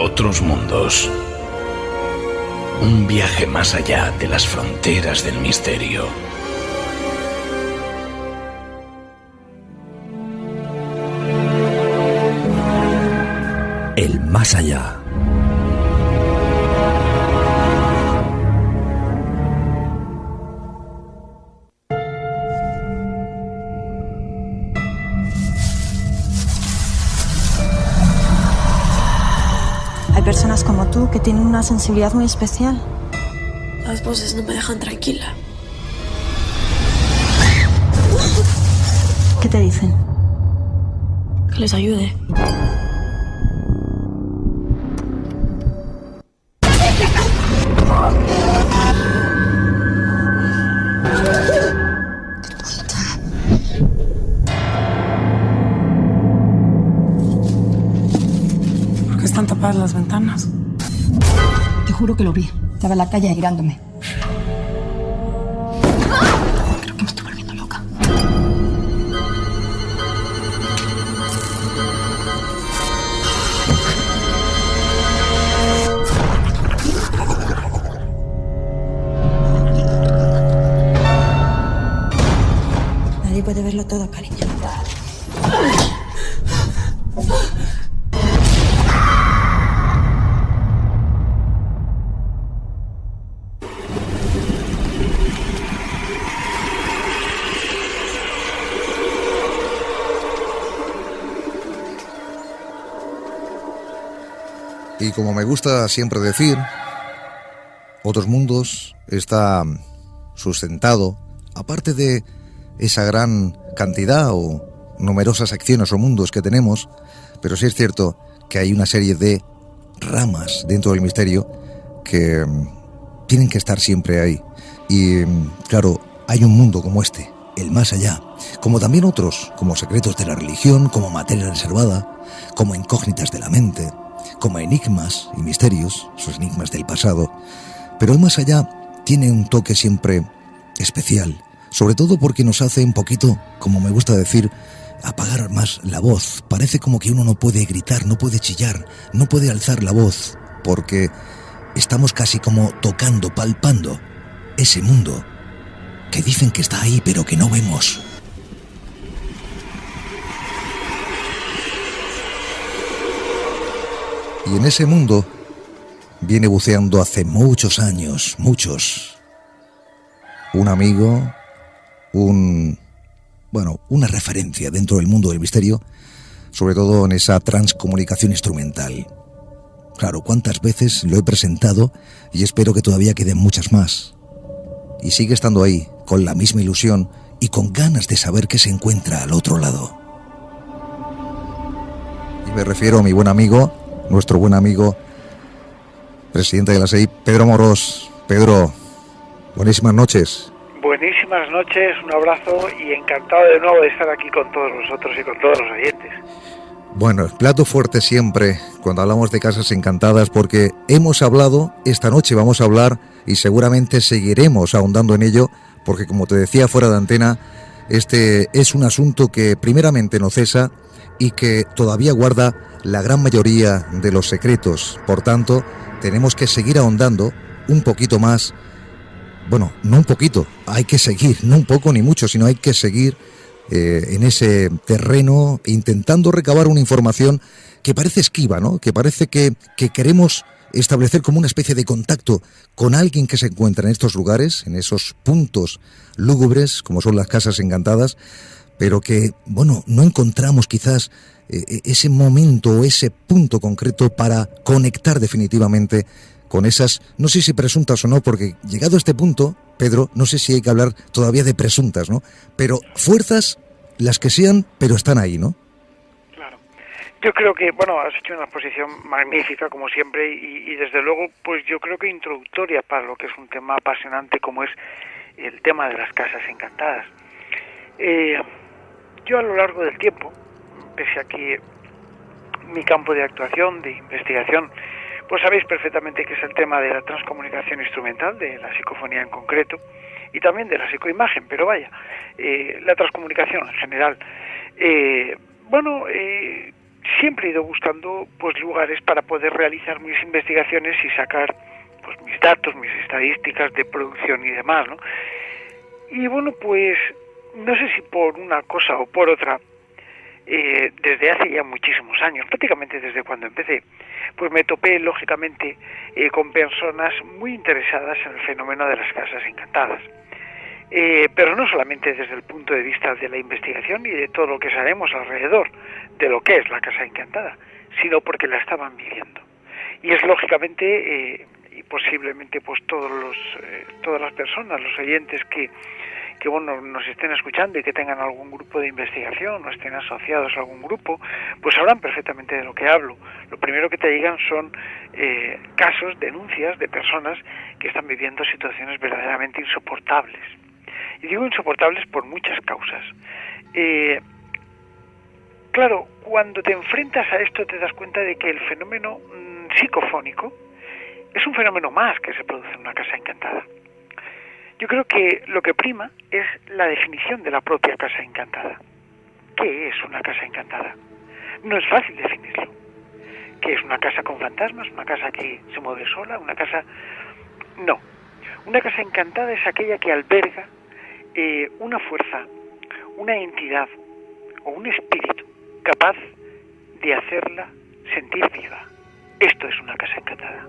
otros mundos. Un viaje más allá de las fronteras del misterio. El más allá. Hay personas como tú que tienen una sensibilidad muy especial. Las voces no me dejan tranquila. ¿Qué te dicen? Que les ayude. ¿Por qué están tapadas las ventanas? Te juro que lo vi. Estaba en la calle mirándome. Creo que me estoy volviendo loca. Nadie puede verlo todo, cariño. Y como me gusta siempre decir, Otros Mundos está sustentado, aparte de esa gran cantidad o numerosas secciones o mundos que tenemos, pero sí es cierto que hay una serie de ramas dentro del misterio que tienen que estar siempre ahí. Y claro, hay un mundo como este, el más allá, como también otros, como secretos de la religión, como materia reservada, como incógnitas de la mente, como enigmas y misterios, esos enigmas del pasado. Pero el más allá tiene un toque siempre especial, sobre todo porque nos hace un poquito, como me gusta decir, apagar más la voz. Parece como que uno no puede gritar, no puede chillar, no puede alzar la voz, porque estamos casi como tocando, palpando ese mundo que dicen que está ahí, pero que no vemos. Y en ese mundo viene buceando hace muchos años, muchos, un amigo, una referencia dentro del mundo del misterio, sobre todo en esa transcomunicación instrumental. Claro, cuántas veces lo he presentado y espero que todavía queden muchas más. Y sigue estando ahí, con la misma ilusión y con ganas de saber qué se encuentra al otro lado. Y me refiero a mi buen amigo, nuestro buen amigo, presidente de la SEI, Pedro Morós. Pedro, buenísimas noches. Buenísimas noches, un abrazo y encantado de nuevo de estar aquí con todos vosotros y con todos los oyentes. Bueno, plato fuerte siempre cuando hablamos de Casas Encantadas, porque hemos hablado, esta noche vamos a hablar y seguramente seguiremos ahondando en ello, porque como te decía fuera de antena, este es un asunto que primeramente no cesa y que todavía guarda la gran mayoría de los secretos. Por tanto, tenemos que seguir ahondando un poquito más. Bueno, no un poquito, hay que seguir, no un poco ni mucho, sino hay que seguir en ese terreno intentando recabar una información que parece esquiva, ¿no? Que parece que queremos establecer como una especie de contacto con alguien que se encuentra en estos lugares, en esos puntos lúgubres, como son las Casas Encantadas, pero que, bueno, no encontramos quizás ese momento o ese punto concreto para conectar definitivamente con esas, no sé si presuntas o no, porque llegado a este punto, Pedro, no sé si hay que hablar todavía de presuntas, ¿no? Pero fuerzas, las que sean, pero están ahí, ¿no? Claro. Yo creo que, bueno, has hecho una exposición magnífica, como siempre, y desde luego, pues yo creo que introductoria para lo que es un tema apasionante como es el tema de las Casas Encantadas. Yo a lo largo del tiempo, pese a que mi campo de actuación, de investigación, pues sabéis perfectamente que es el tema de la transcomunicación instrumental, de la psicofonía en concreto, y también de la psicoimagen, pero vaya, siempre he ido buscando pues lugares para poder realizar mis investigaciones y sacar pues mis datos, mis estadísticas de producción y demás, ¿no? Y bueno, pues no sé si por una cosa o por otra, desde hace ya muchísimos años, prácticamente desde cuando empecé, pues me topé lógicamente con personas muy interesadas en el fenómeno de las casas encantadas. Pero no solamente desde el punto de vista de la investigación y de todo lo que sabemos alrededor de lo que es la casa encantada, sino porque la estaban viviendo. Y es lógicamente, y posiblemente pues todas las personas, los oyentes que bueno, nos estén escuchando y que tengan algún grupo de investigación o estén asociados a algún grupo, pues sabrán perfectamente de lo que hablo. Lo primero que te digan son casos, denuncias de personas que están viviendo situaciones verdaderamente insoportables. Y digo insoportables por muchas causas. Claro, cuando te enfrentas a esto te das cuenta de que el fenómeno psicofónico es un fenómeno más que se produce en una casa encantada. Yo creo que lo que prima es la definición de la propia casa encantada. ¿Qué es una casa encantada? No es fácil definirlo. ¿Qué es una casa con fantasmas? ¿Una casa que se mueve sola? ¿Una casa...? No. Una casa encantada es aquella que alberga una fuerza, una entidad o un espíritu capaz de hacerla sentir viva. Esto es una casa encantada.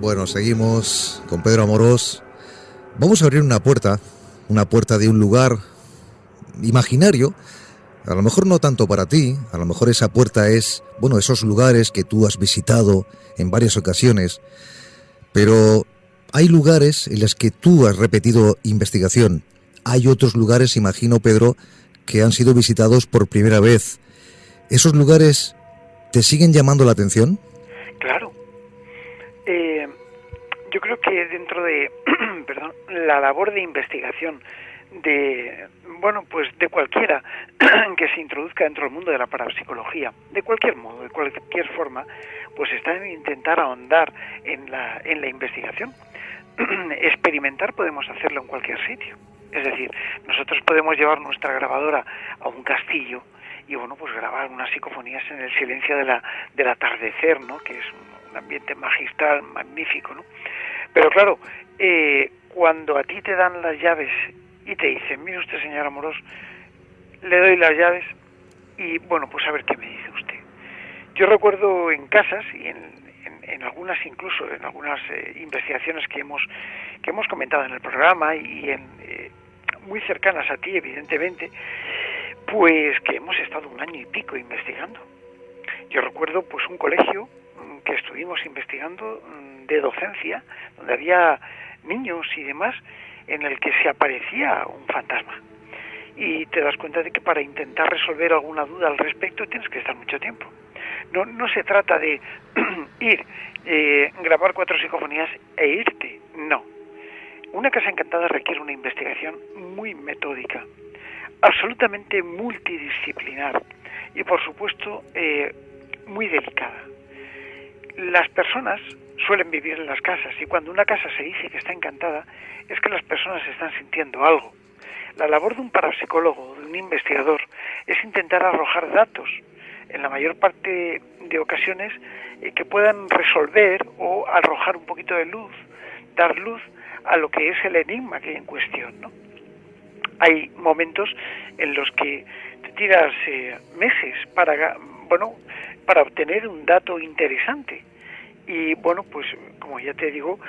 Bueno, seguimos con Pedro Amorós. Vamos a abrir una puerta de un lugar imaginario. A lo mejor no tanto para ti, a lo mejor esa puerta es, bueno, esos lugares que tú has visitado en varias ocasiones, pero hay lugares en los que tú has repetido investigación. Hay otros lugares, imagino, Pedro, que han sido visitados por primera vez. ¿Esos lugares te siguen llamando la atención? Claro. Yo creo que dentro de la labor de investigación de cualquiera que se introduzca dentro del mundo de la parapsicología, de cualquier modo, de cualquier forma, pues está en intentar ahondar en la investigación. Experimentar podemos hacerlo en cualquier sitio. Es decir, nosotros podemos llevar nuestra grabadora a un castillo y bueno, pues grabar unas psicofonías en el silencio del atardecer, ¿no? Que es un ambiente magistral, magnífico, ¿no? Pero claro, cuando a ti te dan las llaves y te dicen, mire usted, señor Amorós, le doy las llaves y bueno, pues a ver qué me dice usted. Yo recuerdo en casas y en algunas, incluso en algunas investigaciones que hemos comentado en el programa y muy cercanas a ti, evidentemente, pues que hemos estado 1 año y pico investigando. Yo recuerdo pues un colegio que estuvimos investigando de docencia, donde había niños y demás, en el que se aparecía un fantasma. Y te das cuenta de que para intentar resolver alguna duda al respecto tienes que estar mucho tiempo. No se trata de ir, grabar 4 psicofonías e irte, no. Una casa encantada requiere una investigación muy metódica, absolutamente multidisciplinar y por supuesto muy delicada. Las personas suelen vivir en las casas y cuando una casa se dice que está encantada es que las personas están sintiendo algo. La labor de un parapsicólogo, de un investigador, es intentar arrojar datos, en la mayor parte de ocasiones, que puedan resolver o arrojar un poquito de luz, dar luz a lo que es el enigma que hay en cuestión, ¿no? Hay momentos en los que te tiras meses para obtener un dato interesante. Y bueno, pues como ya te digo,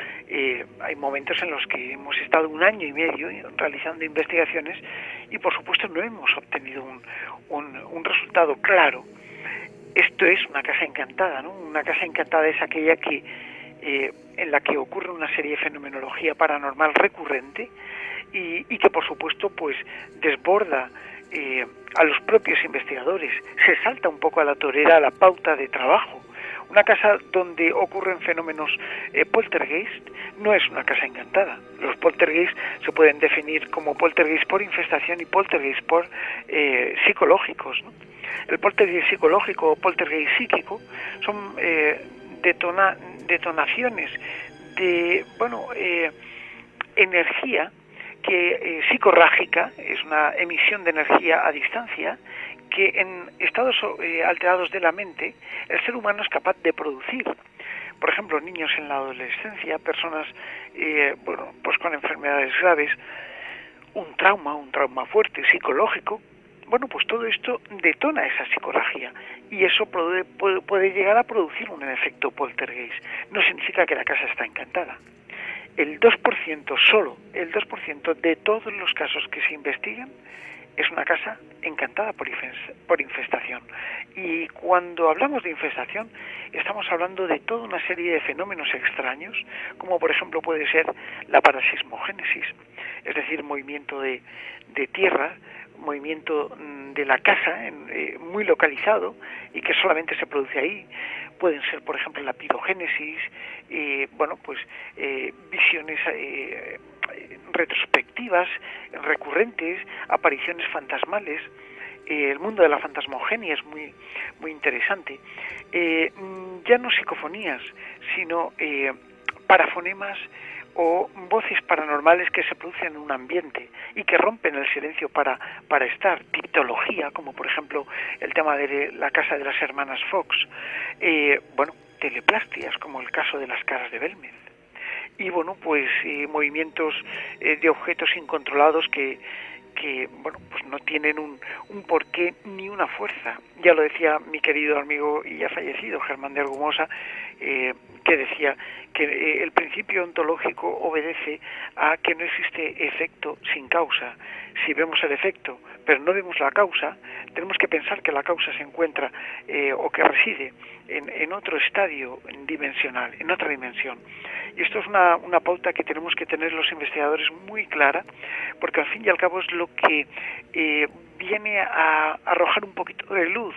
hay momentos en los que hemos estado 1 año y medio realizando investigaciones y por supuesto no hemos obtenido un resultado claro. Esto es una casa encantada, ¿no? Una casa encantada es aquella en la que ocurre una serie de fenomenología paranormal recurrente y que por supuesto pues desborda a los propios investigadores, se salta un poco a la torera, a la pauta de trabajo. Una casa donde ocurren fenómenos poltergeist no es una casa encantada. Los poltergeist se pueden definir como poltergeist por infestación y poltergeist por psicológicos, ¿no? El poltergeist psicológico o poltergeist psíquico son detonaciones de energía que psicorrágica, es una emisión de energía a distancia que en estados alterados de la mente el ser humano es capaz de producir. Por ejemplo, niños en la adolescencia, personas pues con enfermedades graves, un trauma fuerte, psicológico. Bueno, pues todo esto detona esa psicología y eso puede llegar a producir un efecto poltergeist. No significa que la casa está encantada. El 2%, solo el 2% de todos los casos que se investigan es una casa encantada por infestación. Y cuando hablamos de infestación, estamos hablando de toda una serie de fenómenos extraños, como por ejemplo puede ser la parasismogénesis, es decir, movimiento de tierra, movimiento de la casa muy localizado y que solamente se produce ahí. Pueden ser, por ejemplo, la pirogénesis, visiones retrospectivas, recurrentes, apariciones fantasmales. El mundo de la fantasmogenia es muy, muy interesante. Ya no psicofonías, sino parafonemas o voces paranormales que se producen en un ambiente y que rompen el silencio para estar. Tipología, como por ejemplo el tema de la casa de las hermanas Fox. Teleplastias, como el caso de las caras de Belmez. Y movimientos de objetos incontrolados que no tienen un porqué ni una fuerza. Ya lo decía mi querido amigo y ya fallecido Germán de Argumosa, que decía que el principio ontológico obedece a que no existe efecto sin causa. Si vemos el efecto pero no vemos la causa, tenemos que pensar que la causa se encuentra o que reside en otro estadio dimensional, en otra dimensión. Y esto es una pauta que tenemos que tener los investigadores muy clara, porque al fin y al cabo es lo que viene a arrojar un poquito de luz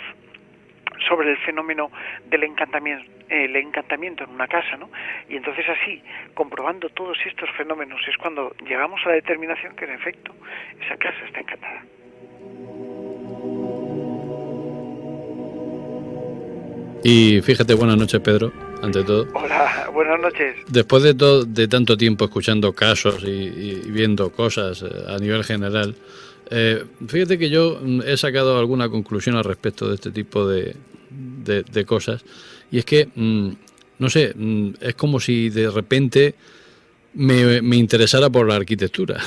sobre el fenómeno del encantamiento en una casa, ¿no? Y entonces así, comprobando todos estos fenómenos, es cuando llegamos a la determinación que en efecto esa casa está encantada. Y fíjate, buenas noches, Pedro, ante todo. Hola, buenas noches. Después de tanto tiempo escuchando casos y viendo cosas a nivel general, fíjate que yo he sacado alguna conclusión al respecto de este tipo de cosas, y es que, no sé, es como si de repente me interesara por la arquitectura.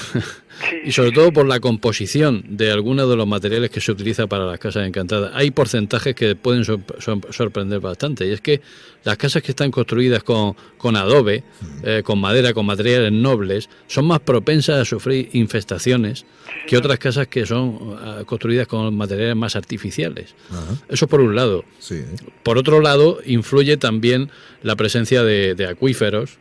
Sí. Y sobre todo por la composición de algunos de los materiales que se utiliza para las casas encantadas. Hay porcentajes que pueden sorprender bastante, y es que las casas que están construidas con adobe, con madera, con materiales nobles, son más propensas a sufrir infestaciones que otras casas que son construidas con materiales más artificiales. Ajá. Eso por un lado. Sí. Por otro lado, influye también la presencia de acuíferos,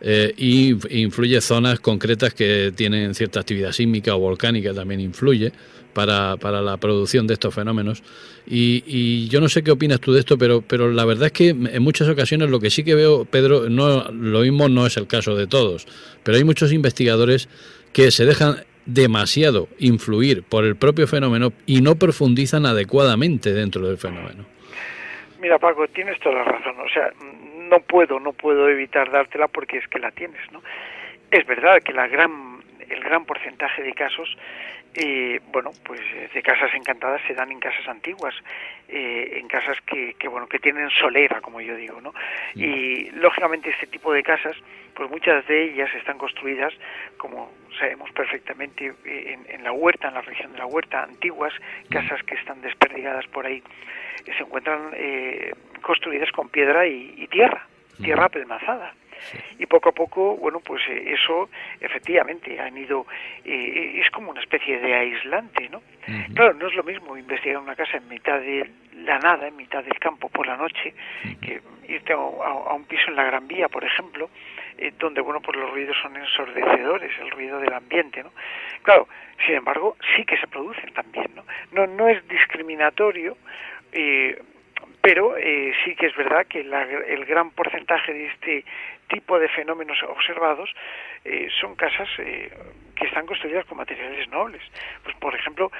y influye zonas concretas que tienen cierta actividad sísmica o volcánica, también influye para la producción de estos fenómenos. Y yo no sé qué opinas tú de esto, pero la verdad es que en muchas ocasiones lo que sí que veo, Pedro, lo mismo no es el caso de todos, pero hay muchos investigadores que se dejan demasiado influir por el propio fenómeno y no profundizan adecuadamente dentro del fenómeno. Mira, Paco, tienes toda la razón. O sea, no puedo evitar dártela porque es que la tienes, ¿no? Es verdad que el gran porcentaje de casos, de casas encantadas se dan en casas antiguas, en casas que tienen solera, como yo digo, ¿no? Y lógicamente este tipo de casas, pues muchas de ellas están construidas, como sabemos perfectamente, en la huerta, en la región de la huerta, antiguas casas que están desperdigadas por ahí, se encuentran construidas con piedra y tierra apelmazada. Sí. Y poco a poco, eso efectivamente han ido, es como una especie de aislante, ¿no? Uh-huh. Claro, no es lo mismo investigar una casa en mitad de la nada, en mitad del campo por la noche, uh-huh, que irte a un piso en la Gran Vía, por ejemplo, donde, los ruidos son ensordecedores, el ruido del ambiente, ¿no? Claro, sin embargo, sí que se producen también, ¿no? No es discriminatorio, pero sí que es verdad que el gran porcentaje de este tipo de fenómenos observados son casas que están construidas con materiales nobles. Pues por ejemplo,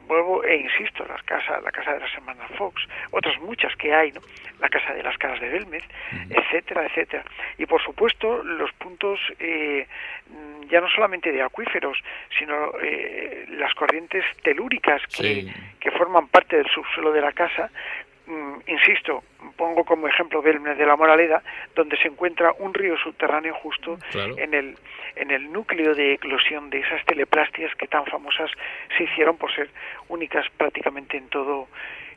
vuelvo e insisto, la casa de las hermanas Fox, otras muchas que hay, ¿no? La casa de las Caras de Belmez, etcétera, etcétera. Y por supuesto los puntos ya no solamente de acuíferos, sino las corrientes telúricas que forman parte del subsuelo de la casa. Insisto, pongo como ejemplo Belmez de la Moraleda, donde se encuentra un río subterráneo justo en el núcleo de eclosión de esas teleplastias que tan famosas se hicieron por ser únicas prácticamente en todo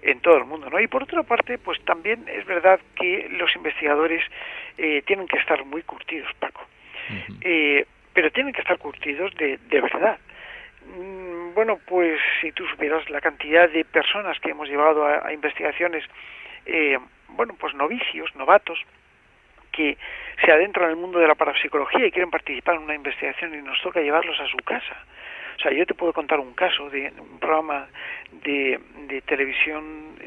el mundo, ¿no? Y por otra parte, pues también es verdad que los investigadores tienen que estar muy curtidos, Paco, pero tienen que estar curtidos de verdad. Bueno, pues si tú supieras la cantidad de personas que hemos llevado a investigaciones, bueno, pues novicios, novatos, que se adentran en el mundo de la parapsicología y quieren participar en una investigación y nos toca llevarlos a su casa. O sea, yo te puedo contar un caso de un programa de televisión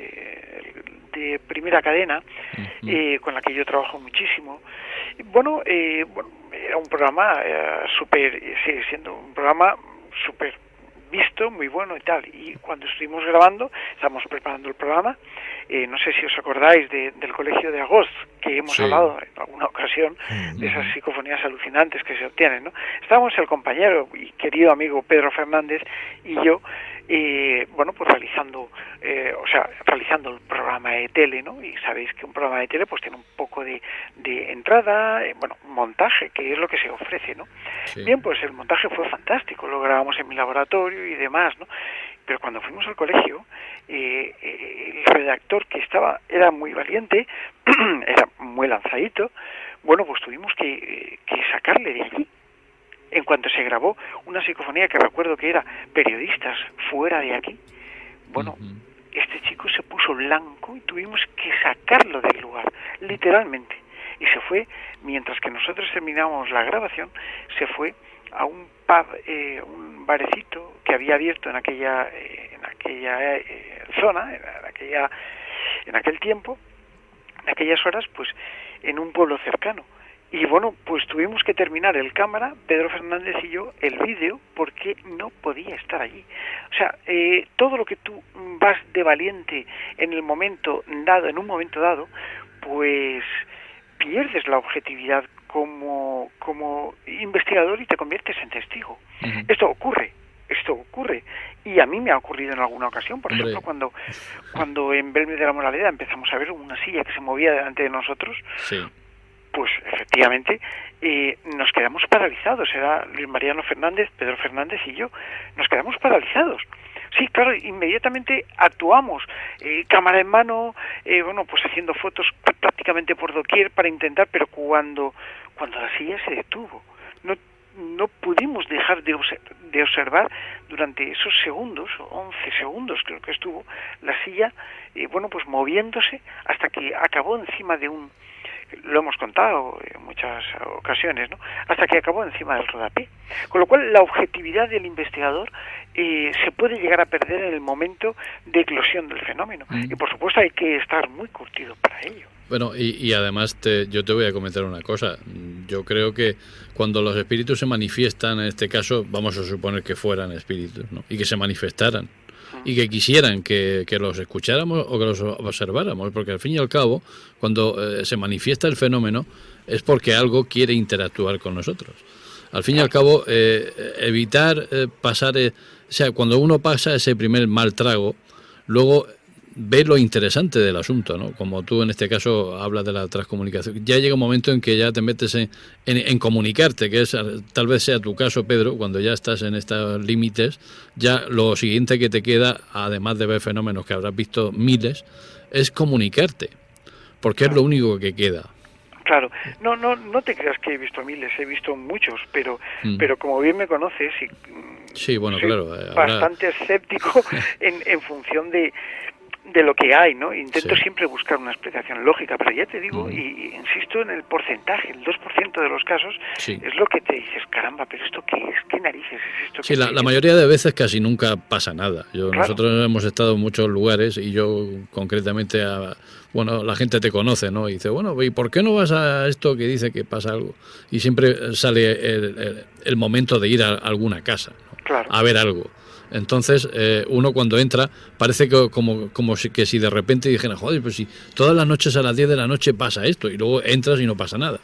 de primera cadena, con la que yo trabajo muchísimo. Bueno, era un programa sigue siendo un programa súper visto, muy bueno y tal. Y cuando estuvimos grabando, estábamos preparando el programa, no sé si os acordáis del Colegio de Agost, que hemos hablado en alguna ocasión, de esas psicofonías alucinantes que se obtienen, ¿no? Estábamos el compañero y querido amigo Pedro Fernández y yo, bueno, pues realizando el programa de tele, ¿no? Y sabéis que un programa de tele pues tiene un poco de entrada, montaje, que es lo que se ofrece, ¿no? Sí. Bien, pues el montaje fue fantástico, lo grabamos en mi laboratorio y demás, ¿no? Pero cuando fuimos al colegio, el redactor que era muy valiente, era muy lanzadito, bueno, pues tuvimos que sacarle de allí. En cuanto se grabó una psicofonía que recuerdo que era periodistas fuera de aquí, bueno, este chico se puso blanco y tuvimos que sacarlo del lugar, literalmente. Y se fue, mientras que nosotros terminábamos la grabación, se fue a un pub, un barecito que había abierto en aquella zona, en aquel tiempo, en aquellas horas, pues en un pueblo cercano. Y bueno, pues tuvimos que terminar el cámara, Pedro Fernández y yo, el vídeo, porque no podía estar allí. O sea, todo lo que tú vas de valiente en un momento dado, pues pierdes la objetividad como investigador y te conviertes en testigo. Esto ocurre. Y a mí me ha ocurrido en alguna ocasión, por ejemplo, cuando en Belmez de la Moraleda empezamos a ver una silla que se movía delante de nosotros. Sí. Pues efectivamente nos quedamos paralizados. Era Luis Mariano Fernández, Pedro Fernández y yo. Nos quedamos paralizados. Sí, claro, inmediatamente actuamos, cámara en mano, pues haciendo fotos prácticamente por doquier para intentar, pero cuando la silla se detuvo, no pudimos dejar de observar durante esos segundos, 11 segundos creo que estuvo, la silla, pues moviéndose hasta que acabó encima de lo hemos contado en muchas ocasiones, ¿no? Hasta que acabó encima del rodapié. Con lo cual, la objetividad del investigador se puede llegar a perder en el momento de eclosión del fenómeno. Y por supuesto hay que estar muy curtido para ello. Bueno, y además yo te voy a comentar una cosa. Yo creo que cuando los espíritus se manifiestan, en este caso, vamos a suponer que fueran espíritus, ¿no? Y que se manifestaran. Y que quisieran que los escucháramos o que los observáramos, porque al fin y al cabo, cuando se manifiesta el fenómeno, es porque algo quiere interactuar con nosotros. Al fin y al cabo, evitar pasar, o sea, cuando uno pasa ese primer mal trago, luego ve lo interesante del asunto, ¿no? Como tú en este caso hablas de la transcomunicación. Ya llega un momento en que ya te metes en comunicarte, que es tal vez sea tu caso, Pedro, cuando ya estás en estos límites, ya lo siguiente que te queda, además de ver fenómenos que habrás visto miles, es comunicarte, porque es lo único que queda. Claro, no te creas que he visto miles, he visto muchos, pero como bien me conoces, sí, bueno, soy claro, bastante escéptico en función de de lo que hay, ¿no? Intento siempre buscar una explicación lógica, pero ya te digo, y insisto en el porcentaje, el 2% de los casos es lo que te dices, caramba, pero ¿esto qué es? ¿Qué narices es esto? Sí, la mayoría de veces casi nunca pasa nada. Nosotros hemos estado en muchos lugares y yo concretamente, la gente te conoce, ¿no? Y dice, bueno, ¿y por qué no vas a esto que dice que pasa algo? Y siempre sale el momento de ir a alguna casa, ¿no? A ver algo. Entonces, uno cuando entra, parece que como si de repente dijera, joder, pues si todas las noches a las 10 de la noche pasa esto, y luego entras y no pasa nada,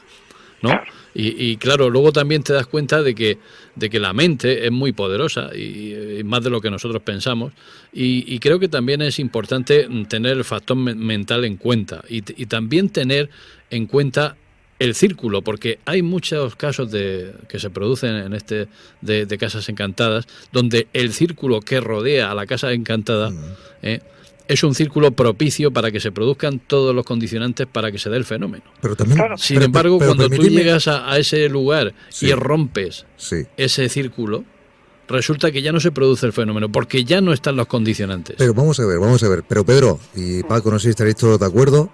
¿no? Y claro, luego también te das cuenta de que la mente es muy poderosa, y más de lo que nosotros pensamos, y creo que también es importante tener el factor mental en cuenta, y también tener en cuenta el círculo, porque hay muchos casos que se producen en de casas encantadas, donde el círculo que rodea a la casa encantada es un círculo propicio para que se produzcan todos los condicionantes para que se dé el fenómeno. Pero también, sin embargo, cuando tú llegas a ese lugar y rompes ese círculo, resulta que ya no se produce el fenómeno, porque ya no están los condicionantes. Pero vamos a ver. Pero Pedro y Paco, no sé si estaréis todos de acuerdo.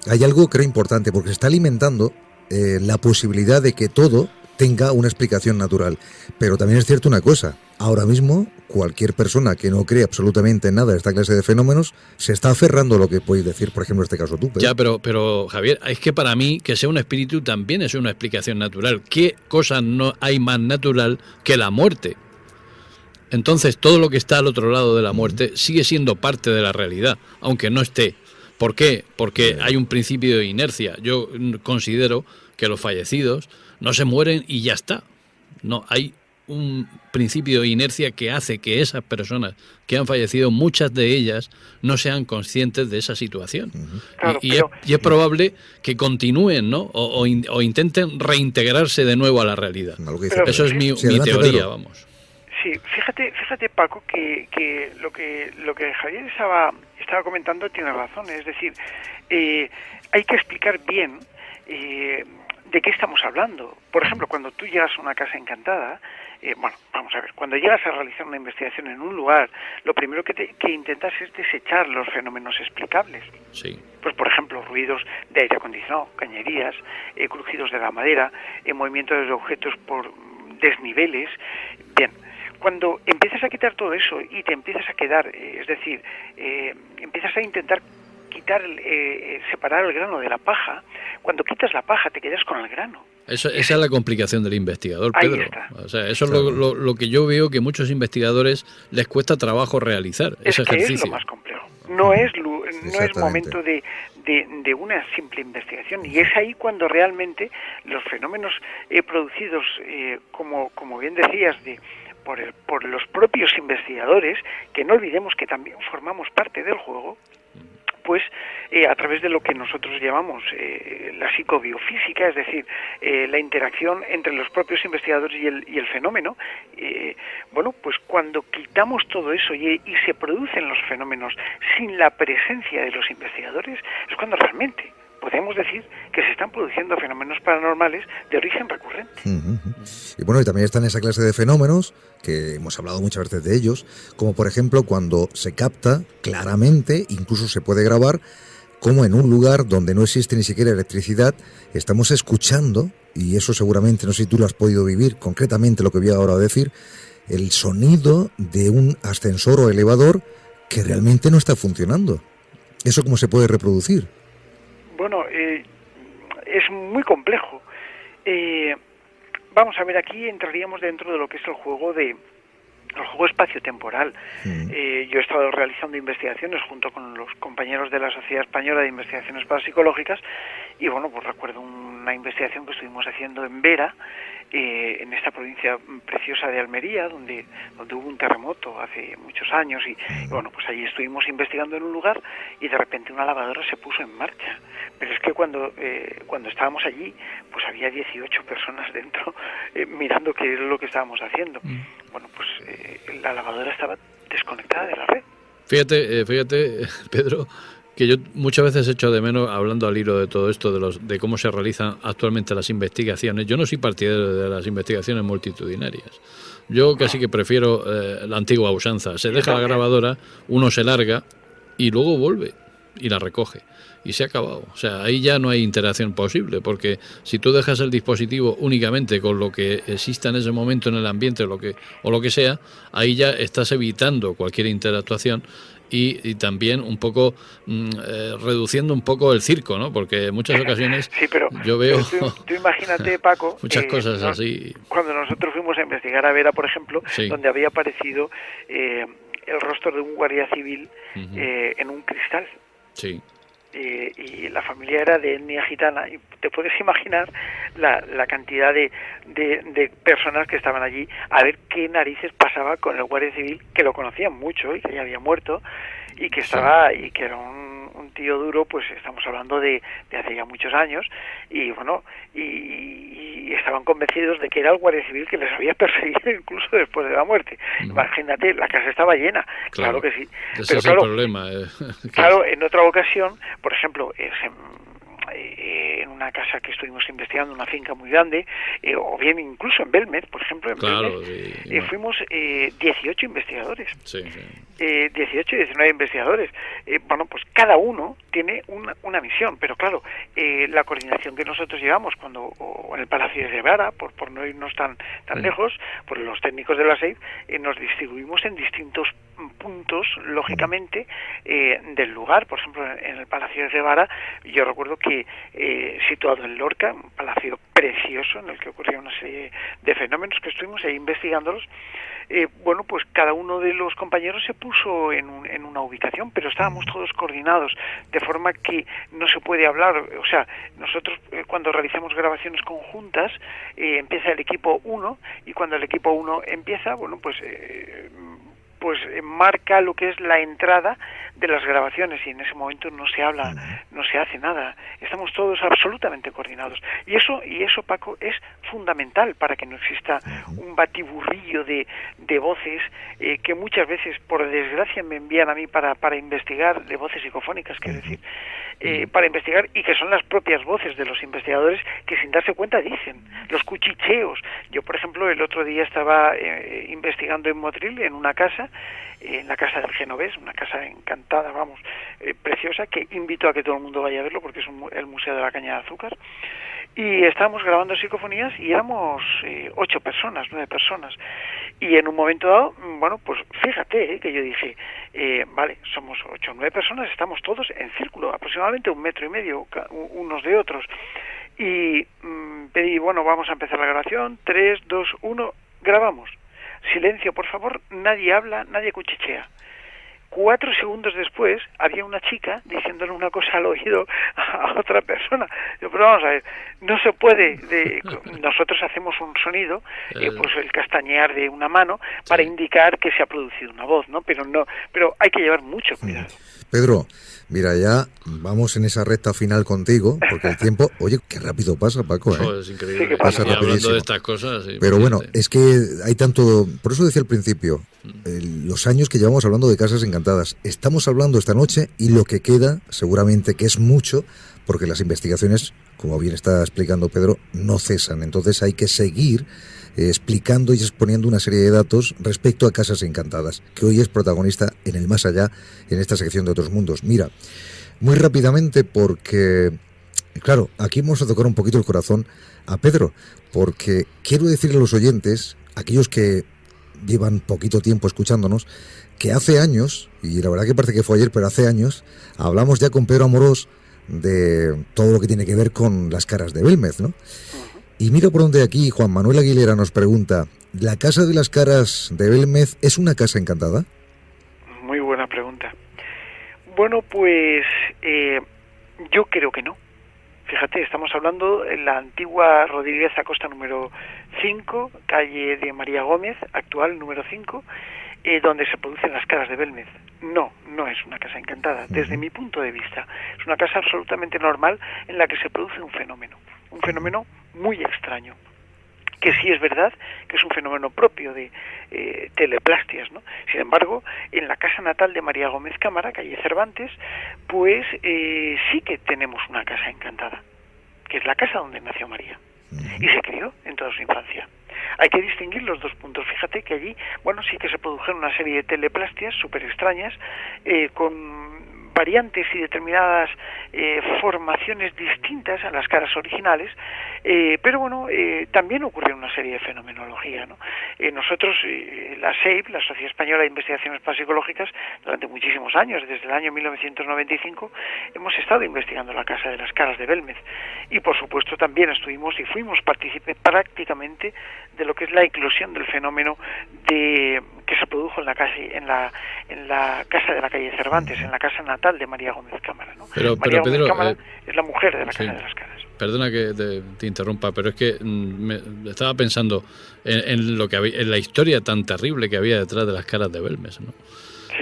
Hay algo creo importante, porque se está alimentando la posibilidad de que todo tenga una explicación natural. Pero también es cierto una cosa, ahora mismo cualquier persona que no cree absolutamente en nada de esta clase de fenómenos se está aferrando a lo que podéis decir, por ejemplo, en este caso tú, Pedro. Ya, pero Javier, es que para mí que sea un espíritu también es una explicación natural. ¿Qué cosa no hay más natural que la muerte? Entonces todo lo que está al otro lado de la muerte sigue siendo parte de la realidad, aunque no esté. ¿Por qué? Porque hay un principio de inercia. Yo considero que los fallecidos no se mueren y ya está. No, hay un principio de inercia que hace que esas personas que han fallecido, muchas de ellas, no sean conscientes de esa situación. Claro, y es probable que continúen, ¿no? O intenten reintegrarse de nuevo a la realidad. Eso es mi teoría, vamos. Sí, fíjate Paco, que lo que Javier estaba comentando tiene razón. Es decir, hay que explicar bien de qué estamos hablando. Por ejemplo, cuando tú llegas a una casa encantada, vamos a ver, cuando llegas a realizar una investigación en un lugar, lo primero que intentas es desechar los fenómenos explicables. Sí. Pues, por ejemplo, ruidos de aire acondicionado, cañerías, crujidos de la madera, movimiento de objetos por desniveles. Bien, cuando empiezas a quitar todo eso y te empiezas a quedar, es decir, empiezas a intentar separar el grano de la paja, cuando quitas la paja te quedas con el grano. Esa es la complicación del investigador, Pedro. Ahí está. O sea, eso es lo que yo veo que muchos investigadores les cuesta trabajo realizar, ese ejercicio. Es lo más complejo. No es momento de una simple investigación, y es ahí cuando realmente los fenómenos producidos, como bien decías, por los propios investigadores, que no olvidemos que también formamos parte del juego, pues a través de lo que nosotros llamamos la psicobiofísica, es decir, la interacción entre los propios investigadores y el fenómeno, pues cuando quitamos todo eso y se producen los fenómenos sin la presencia de los investigadores, es cuando realmente podemos decir que se están produciendo fenómenos paranormales de origen recurrente. Y bueno, y también están esa clase de fenómenos, que hemos hablado muchas veces de ellos, como por ejemplo cuando se capta claramente, incluso se puede grabar, como en un lugar donde no existe ni siquiera electricidad, estamos escuchando, y eso seguramente, no sé si tú lo has podido vivir, concretamente lo que voy ahora a decir, el sonido de un ascensor o elevador que realmente no está funcionando. ¿Eso cómo se puede reproducir? Bueno, es muy complejo. Vamos a ver, aquí entraríamos dentro de lo que es el juego espacio-temporal. Yo he estado realizando investigaciones junto con los compañeros de la Sociedad Española de Investigaciones Parapsicológicas, y pues recuerdo una investigación que estuvimos haciendo en Vera, en esta provincia preciosa de Almería, donde hubo un terremoto hace muchos años, y pues allí estuvimos investigando en un lugar y de repente una lavadora se puso en marcha. Pero es que cuando estábamos allí, pues había 18 personas dentro mirando qué es lo que estábamos haciendo. La lavadora estaba desconectada de la red. Fíjate, Pedro, que yo muchas veces echo de menos, hablando al hilo de todo esto, de cómo se realizan actualmente las investigaciones. Yo no soy partidario de las investigaciones multitudinarias. Yo casi que prefiero la antigua usanza. Se deja la grabadora, uno se larga y luego vuelve y la recoge. Y se ha acabado. O sea, ahí ya no hay interacción posible, porque si tú dejas el dispositivo únicamente con lo que exista en ese momento en el ambiente o lo que sea, ahí ya estás evitando cualquier interactuación y también un poco reduciendo un poco el circo, ¿no? Porque en muchas ocasiones sí, pero yo veo tú imagínate, Paco, muchas cosas así. Cuando nosotros fuimos a investigar a Vera, por ejemplo, sí. donde había aparecido el rostro de un guardia civil en un cristal. Sí. Y la familia era de etnia gitana, y te puedes imaginar la cantidad de personas que estaban allí a ver qué narices pasaba con el guardia civil, que lo conocían mucho y que ya había muerto, y que estaba y que era un tío duro. Pues estamos hablando de hace ya muchos años, y bueno, y estaban convencidos de que era el guardia civil que les había perseguido incluso después de la muerte. Imagínate, la casa estaba llena. Claro que sí. Ese es el problema. Claro, en otra ocasión, por ejemplo, en una casa que estuvimos investigando, una finca muy grande, o bien incluso en Belmez, por ejemplo, en Belmez, fuimos 18 investigadores. Sí. 18 y 19 investigadores. Bueno, pues cada uno tiene una misión, pero claro, la coordinación que nosotros llevamos o en el Palacio de Vera, por no irnos tan lejos, pues los técnicos de la SEIF nos distribuimos en distintos puntos, lógicamente, del lugar. Por ejemplo, en el Palacio de Guevara, yo recuerdo que situado en Lorca, un palacio precioso en el que ocurría una serie de fenómenos que estuvimos ahí investigándolos. Bueno, pues cada uno de los compañeros se puso en una ubicación, pero estábamos todos coordinados, de forma que no se puede hablar. O sea, nosotros cuando realizamos grabaciones conjuntas, empieza el equipo 1, y cuando el equipo 1 empieza, bueno, pues marca lo que es la entrada de las grabaciones, y en ese momento no se habla, no se hace nada. Estamos todos absolutamente coordinados, y eso, Paco, es fundamental para que no exista un batiburrillo de voces que muchas veces, por desgracia, me envían a mí para investigar, de voces psicofónicas, quiero decir, para investigar, y que son las propias voces de los investigadores que sin darse cuenta dicen, los cuchicheos. Yo, por ejemplo, el otro día estaba investigando en Motril, en una casa, en la casa del Genovés, una casa encantada, vamos, preciosa, que invito a que todo el mundo vaya a verlo porque es el Museo de la Caña de Azúcar. Y estábamos grabando psicofonías y éramos 8 personas, 9 personas. Y en un momento dado, bueno, pues fíjate que yo dije, vale, somos 8 o 9 personas, estamos todos en círculo, aproximadamente 1,5 metros unos de otros. Y pedí, bueno, vamos a empezar la grabación, 3, 2, 1, grabamos. Silencio, por favor, nadie habla, nadie cuchichea. 4 segundos después había una chica diciéndole una cosa al oído a otra persona. Yo, pero vamos a ver, no se puede. Nosotros hacemos un sonido, pues el castañear de una mano, para indicar que se ha producido una voz, ¿no? Pero hay que llevar mucho cuidado. Pedro, mira, ya vamos en esa recta final contigo, porque el tiempo, oye, qué rápido pasa, Paco, ¿eh? Es increíble. Sí, pasa rapidísimo. Hablando de estas cosas. Sí, pero bueno, es que hay tanto, por eso decía al principio, los años que llevamos hablando de Casas Encantadas. Estamos hablando esta noche y lo que queda, seguramente que es mucho, porque las investigaciones, como bien está explicando Pedro, no cesan. Entonces hay que seguir explicando y exponiendo una serie de datos respecto a Casas Encantadas, que hoy es protagonista en el Más Allá, en esta sección de Otros Mundos. Mira, muy rápidamente, porque, claro, aquí vamos a tocar un poquito el corazón a Pedro, porque quiero decirle a los oyentes, aquellos que llevan poquito tiempo escuchándonos, que hace años, y la verdad que parece que fue ayer, pero hace años, hablamos ya con Pedro Amorós de todo lo que tiene que ver con las caras de Belmez, ¿no? Y mira por donde aquí Juan Manuel Aguilera nos pregunta, ¿la Casa de las Caras de Belmez es una casa encantada? Muy buena pregunta. Bueno, pues yo creo que no. Fíjate, estamos hablando en la antigua Rodríguez Acosta número 5, calle de María Gómez, actual número 5, donde se producen las caras de Belmez. No es una casa encantada, desde mi punto de vista. Es una casa absolutamente normal en la que se produce un fenómeno muy extraño, que sí es verdad que es un fenómeno propio de teleplastias, ¿no? Sin embargo, en la casa natal de María Gómez Cámara, calle Cervantes, pues sí que tenemos una casa encantada, que es la casa donde nació María y se crió en toda su infancia. Hay que distinguir los dos puntos. Fíjate que allí, bueno, sí que se produjeron una serie de teleplastias súper extrañas, con variantes y determinadas formaciones distintas a las caras originales, pero bueno, también ocurrió una serie de fenomenología, ¿no? Nosotros, la SEIP, la Sociedad Española de Investigaciones Parapsicológicas, durante muchísimos años, desde el año 1995, hemos estado investigando la Casa de las Caras de Belmez, y por supuesto también estuvimos y fuimos partícipes prácticamente de lo que es la eclosión del fenómeno que se produjo en la casa de la calle Cervantes, en la casa natal de María Gómez Cámara, ¿no? Pero María Gómez Pedro, Cámara es la mujer de la sí. Casa de las Caras. Perdona que te interrumpa, pero es que estaba pensando en lo que en la historia tan terrible que había detrás de las Caras de Belmez, ¿no?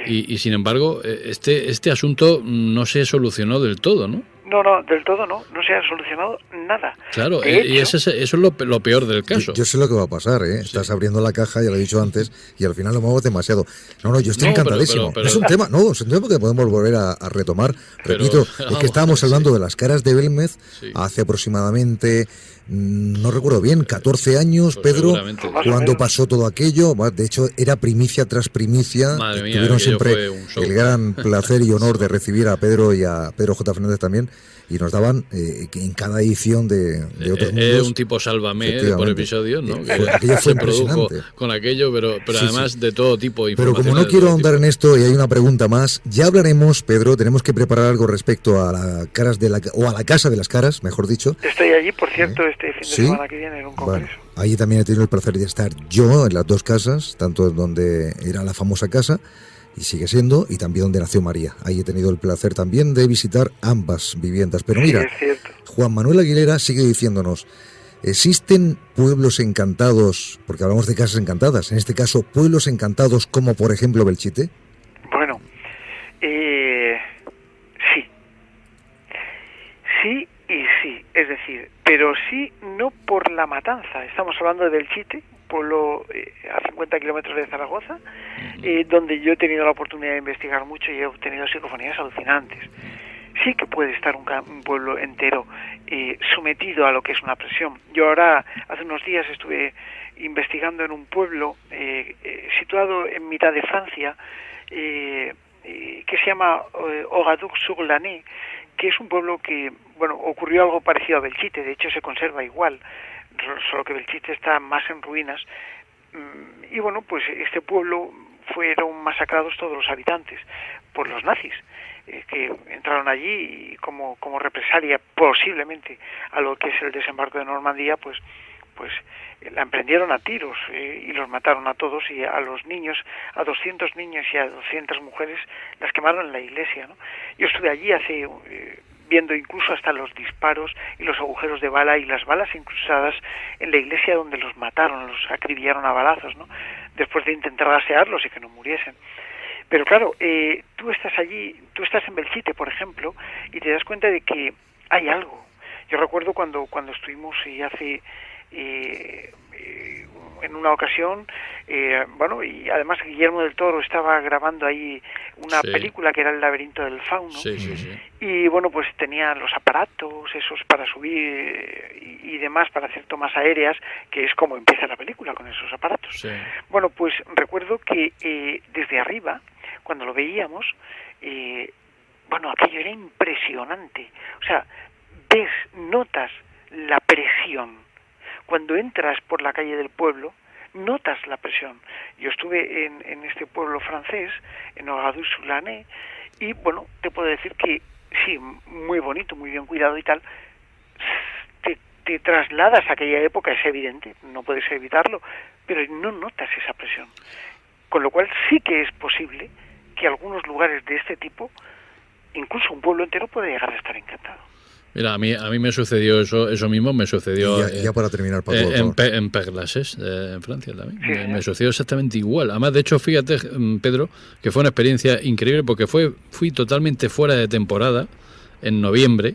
Sí. Y sin embargo, este asunto no se solucionó del todo, ¿no? No, del todo no se ha solucionado nada. Claro, de hecho, y eso es lo peor del caso. Yo sé lo que va a pasar, ¿eh? Sí. Estás abriendo la caja, ya lo he dicho antes, y al final lo muevo demasiado. No, yo estoy encantadísimo. Pero, es un tema que podemos volver a retomar. Repito, es que estábamos hablando de las Caras de Belmez hace aproximadamente, no recuerdo bien, 14 años, pues Pedro, cuando pasó todo aquello. De hecho, era primicia tras primicia. Madre mía, tuvieron siempre el gran placer y honor de recibir a Pedro y a Pedro J. Fernández también, y nos daban en cada edición de Otros Mundos. Un tipo Sálvame por episodio, ¿no? Aquello fue impresionante. Con aquello, pero además de todo tipo de información. Pero como no quiero ahondar en esto, y hay una pregunta más, ya hablaremos, Pedro, tenemos que preparar algo respecto a la a la Casa de las Caras, mejor dicho. Estoy allí, por cierto, este fin de semana que viene en un congreso. Bueno, allí también he tenido el placer de estar yo en las dos casas, tanto donde era la famosa casa, y sigue siendo, y también donde nació María. Ahí he tenido el placer también de visitar ambas viviendas. Pero mira, Juan Manuel Aguilera sigue diciéndonos, ¿existen pueblos encantados, porque hablamos de casas encantadas, en este caso pueblos encantados como por ejemplo Belchite? Bueno, sí y sí, es decir, pero sí no por la matanza. Estamos hablando de Belchite, pueblo a 50 kilómetros de Zaragoza, donde yo he tenido la oportunidad de investigar mucho y he obtenido psicofonías alucinantes. Sí que puede estar un pueblo entero sometido a lo que es una presión. Yo ahora, hace unos días, estuve investigando en un pueblo situado en mitad de Francia, que se llama Oradour-sur-Lanay, que es un pueblo que, bueno, ocurrió algo parecido a Belchite, de hecho se conserva igual, solo que Belchite está más en ruinas, y bueno, pues este pueblo fueron masacrados todos los habitantes por los nazis, que entraron allí y como represalia posiblemente a lo que es el desembarco de Normandía, pues la emprendieron a tiros y los mataron a todos, y a los niños, a 200 niños y a 200 mujeres las quemaron en la iglesia, ¿no? Yo estuve allí viendo incluso hasta los disparos y los agujeros de bala y las balas incrustadas en la iglesia donde los mataron, los acribillaron a balazos, ¿no? Después de intentar gasearlos y que no muriesen. Pero claro, tú estás allí, tú estás en Belchite, por ejemplo, y te das cuenta de que hay algo. Yo recuerdo cuando estuvimos en una ocasión, y además Guillermo del Toro estaba grabando ahí una película que era El laberinto del fauno, y bueno, pues tenía los aparatos esos para subir y demás, para hacer tomas aéreas, que es como empieza la película, con esos aparatos. Bueno, pues recuerdo que desde arriba, cuando lo veíamos, aquello era impresionante. O sea, notas la presión. Cuando entras por la calle del pueblo, notas la presión. Yo estuve en este pueblo francés, en Oradour-sur-Lanay, y bueno, te puedo decir que sí, muy bonito, muy bien cuidado y tal. Te trasladas a aquella época, es evidente, no puedes evitarlo, pero no notas esa presión. Con lo cual sí que es posible que algunos lugares de este tipo, incluso un pueblo entero, puede llegar a estar encantado. Mira, a mí me sucedió eso mismo, me sucedió ya para terminar, en Père-Lachaise, en Francia también. Me sucedió exactamente igual. Además, de hecho, fíjate, Pedro, que fue una experiencia increíble porque fui totalmente fuera de temporada, en noviembre,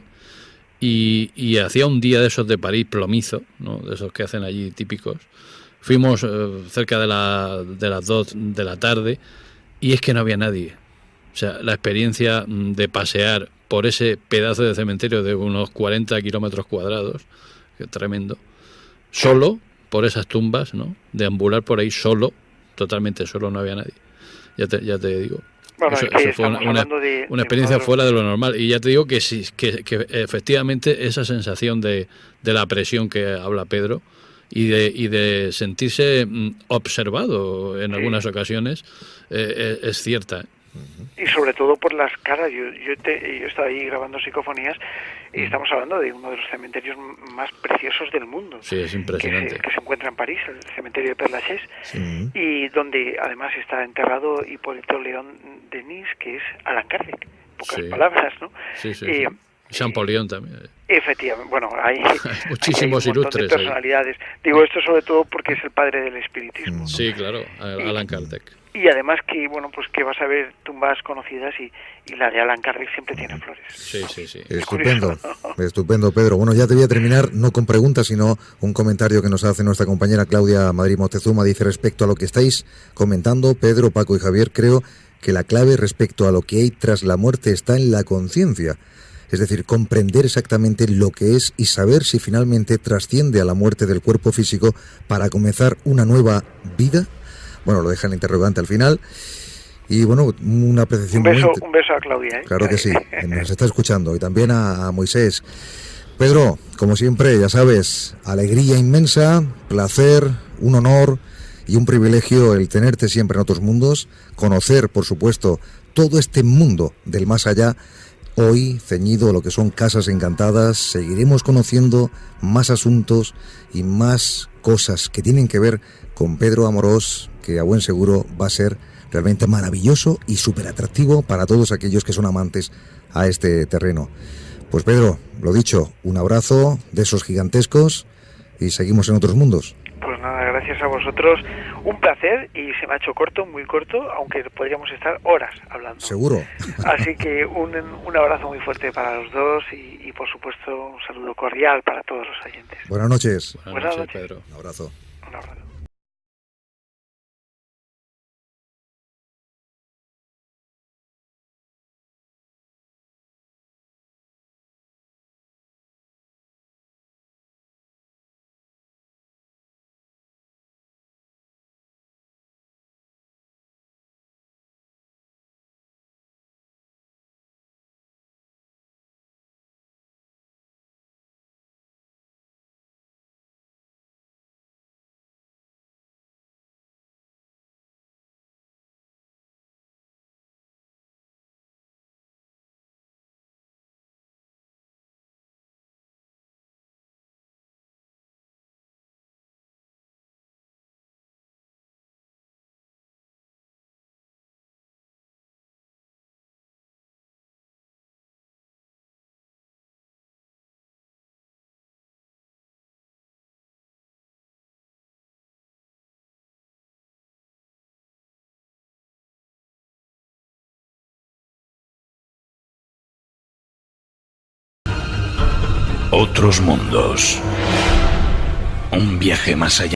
y hacía un día de esos de París plomizo, ¿no? De esos que hacen allí típicos. Fuimos cerca de las 2 de la tarde y es que no había nadie. O sea, la experiencia de pasear por ese pedazo de cementerio de unos 40 kilómetros cuadrados, que tremendo, solo por esas tumbas, ¿no? Deambular por ahí solo, totalmente solo, no había nadie. Ya te digo. Bueno, Eso es que fue estamos hablando de una experiencia uno de los- fuera de lo normal. Y ya te digo que sí, que efectivamente esa sensación de la presión que habla Pedro y de sentirse observado en algunas ocasiones es cierta. Y sobre todo por las caras. Yo he estado ahí grabando psicofonías y estamos hablando de uno de los cementerios más preciosos del mundo. Sí, es impresionante. Que se encuentra en París, el cementerio de Père Lachaise, y donde además está enterrado Hipólito León Denis, que es Allan Kardec. En pocas palabras, ¿no? Sí. Champollion también. Efectivamente, bueno, hay muchísimos hay un montón ilustres de personalidades. Digo esto sobre todo porque es el padre del espiritismo, ¿no? Sí, claro, Allan Kardec. Y además que, bueno, pues que vas a ver tumbas conocidas y la de Allan Kardec siempre tiene flores. Sí. Estupendo, Pedro. Bueno, ya te voy a terminar, no con preguntas, sino un comentario que nos hace nuestra compañera Claudia Madrid Moctezuma. Dice, respecto a lo que estáis comentando, Pedro, Paco y Javier, creo que la clave respecto a lo que hay tras la muerte está en la conciencia. Es decir, comprender exactamente lo que es y saber si finalmente trasciende a la muerte del cuerpo físico para comenzar una nueva vida. Bueno, lo dejan interrogante al final. Y bueno, una apreciación un beso a Claudia, ¿eh? Claro que sí, nos está escuchando. Y también a Moisés. Pedro, como siempre, ya sabes, alegría inmensa, placer, un honor y un privilegio el tenerte siempre en otros mundos, conocer, por supuesto, todo este mundo del más allá. Hoy, ceñido a lo que son Casas Encantadas, seguiremos conociendo más asuntos y más cosas que tienen que ver con Pedro Amorós, que a buen seguro va a ser realmente maravilloso y súper atractivo para todos aquellos que son amantes a este terreno. Pues Pedro, lo dicho, un abrazo de esos gigantescos y seguimos en otros mundos. Pues nada, gracias a vosotros, un placer, y se me ha hecho corto, muy corto, aunque podríamos estar horas hablando. Seguro. Así que un abrazo muy fuerte para los dos y por supuesto un saludo cordial para todos los oyentes. Buenas noches. Buenas noches, Pedro. Un abrazo. Un abrazo. Otros mundos. Un viaje más allá.